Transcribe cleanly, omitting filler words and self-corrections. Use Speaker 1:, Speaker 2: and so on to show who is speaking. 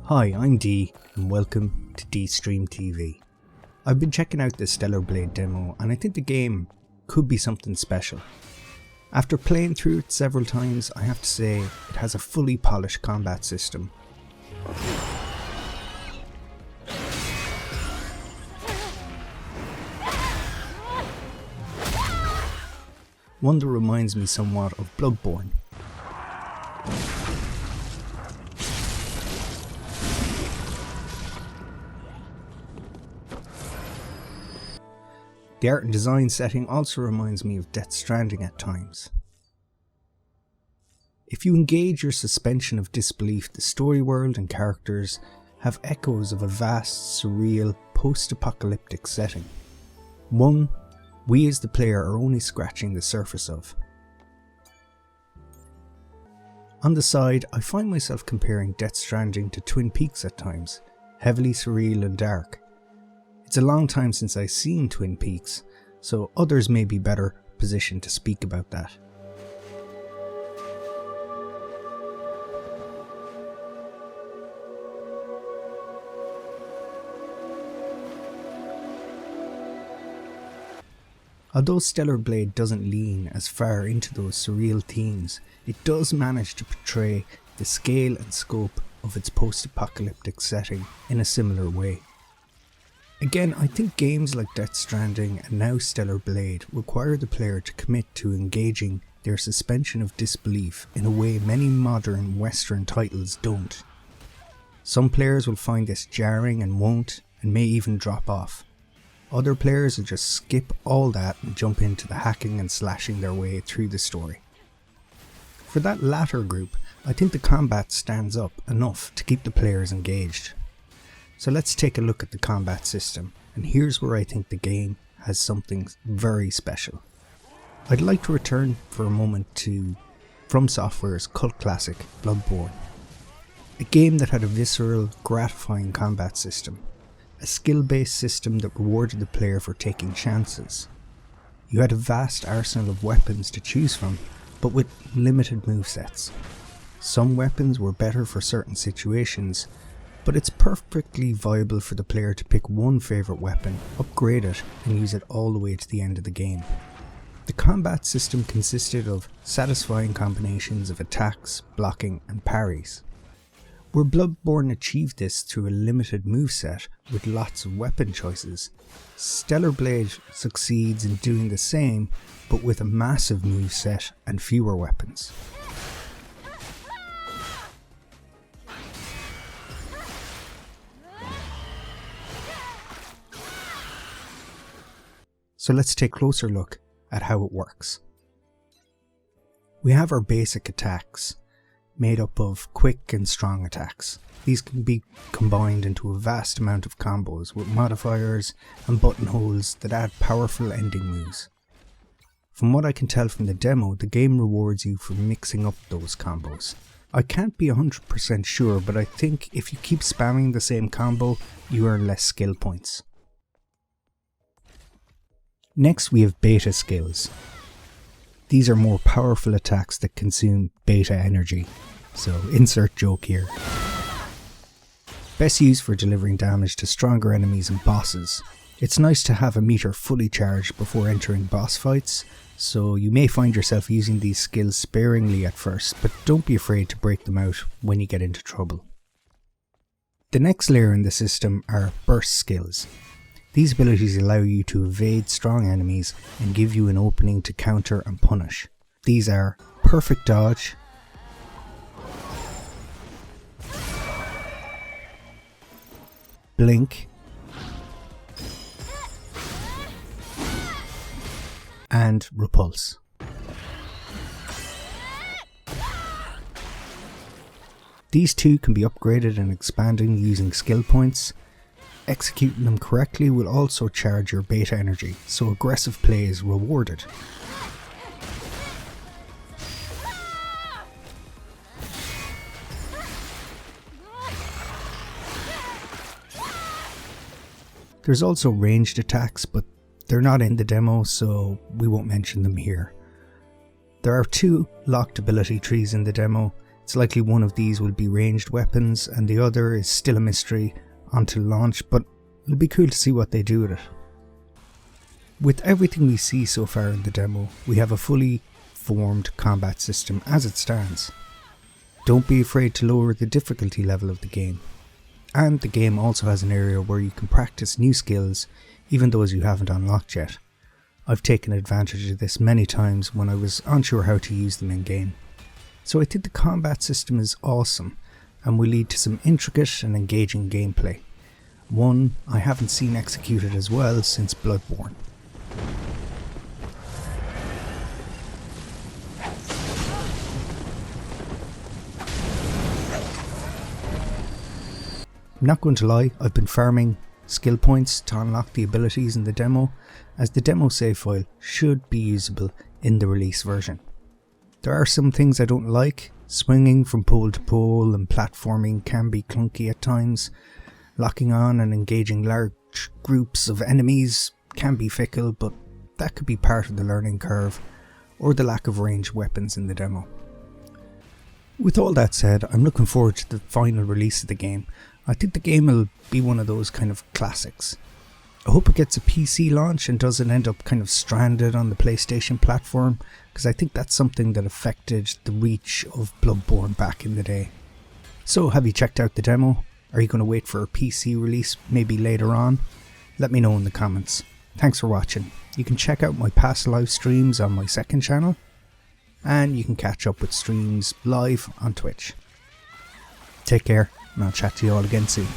Speaker 1: Hi, I'm D, and welcome to D Stream TV. I've been checking out the Stellar Blade demo, and I think the game could be something special. After playing through it several times, I have to say it has a fully polished combat system. One that reminds me somewhat of Bloodborne. The art and design setting also reminds me of Death Stranding at times. If you engage your suspension of disbelief, the story world and characters have echoes of a vast, surreal, post-apocalyptic setting. One we as the player are only scratching the surface of. On the side, I find myself comparing Death Stranding to Twin Peaks at times, heavily surreal and dark. It's a long time since I've seen Twin Peaks, so others may be better positioned to speak about that. Although Stellar Blade doesn't lean as far into those surreal themes, it does manage to portray the scale and scope of its post-apocalyptic setting in a similar way. Again, I think games like Death Stranding and now Stellar Blade require the player to commit to engaging their suspension of disbelief in a way many modern Western titles don't. Some players will find this jarring and won't, and may even drop off. Other players will just skip all that and jump into the hacking and slashing their way through the story. For that latter group, I think the combat stands up enough to keep the players engaged. So let's take a look at the combat system, and here's where I think the game has something very special. I'd like to return for a moment to From Software's cult classic Bloodborne. A game that had a visceral, gratifying combat system. A skill-based system that rewarded the player for taking chances. You had a vast arsenal of weapons to choose from, but with limited movesets. Some weapons were better for certain situations, but it's perfectly viable for the player to pick one favourite weapon, upgrade it, and use it all the way to the end of the game. The combat system consisted of satisfying combinations of attacks, blocking, and parries. Where Bloodborne achieved this through a limited moveset with lots of weapon choices, Stellar Blade succeeds in doing the same, but with a massive moveset and fewer weapons. So let's take a closer look at how it works. We have our basic attacks, made up of quick and strong attacks. These can be combined into a vast amount of combos with modifiers and buttonholes that add powerful ending moves. From what I can tell from the demo, the game rewards you for mixing up those combos. I can't be 100% sure, but I think if you keep spamming the same combo, you earn less skill points. Next we have beta skills. These are more powerful attacks that consume beta energy, so insert joke here. Best used for delivering damage to stronger enemies and bosses. It's nice to have a meter fully charged before entering boss fights, so you may find yourself using these skills sparingly at first, but don't be afraid to break them out when you get into trouble. The next layer in the system are burst skills. These abilities allow you to evade strong enemies and give you an opening to counter and punish. These are Perfect Dodge, Blink, and Repulse. These two can be upgraded and expanded using skill points. Executing them correctly will also charge your beta energy, so aggressive play is rewarded. There's also ranged attacks, but they're not in the demo, so we won't mention them here. There are 2 locked ability trees in the demo, It's likely one of these will be ranged weapons and the other is still a mystery until launch, but it'll be cool to see what they do with it. With everything we see so far in the demo, we have a fully formed combat system as it stands. Don't be afraid to lower the difficulty level of the game. And the game also has an area where you can practice new skills, even those you haven't unlocked yet. I've taken advantage of this many times when I was unsure how to use them in game. So I think the combat system is awesome and will lead to some intricate and engaging gameplay. One I haven't seen executed as well since Bloodborne. I'm not going to lie, I've been farming skill points to unlock the abilities in the demo, as the demo save file should be usable in the release version. There are some things I don't like. Swinging from pole to pole and platforming can be clunky at times. Locking on and engaging large groups of enemies can be fickle, but that could be part of the learning curve, or the lack of ranged weapons in the demo. With all that said, I'm looking forward to the final release of the game. I think the game will be one of those kind of classics. I hope it gets a PC launch and doesn't end up kind of stranded on the PlayStation platform, because I think that's something that affected the reach of Bloodborne back in the day. So have you checked out the demo? Are you going to wait for a PC release maybe later on? Let me know in the comments. Thanks for watching. You can check out my past live streams on my second channel, and you can catch up with streams live on Twitch. Take care, and I'll chat to you all again soon.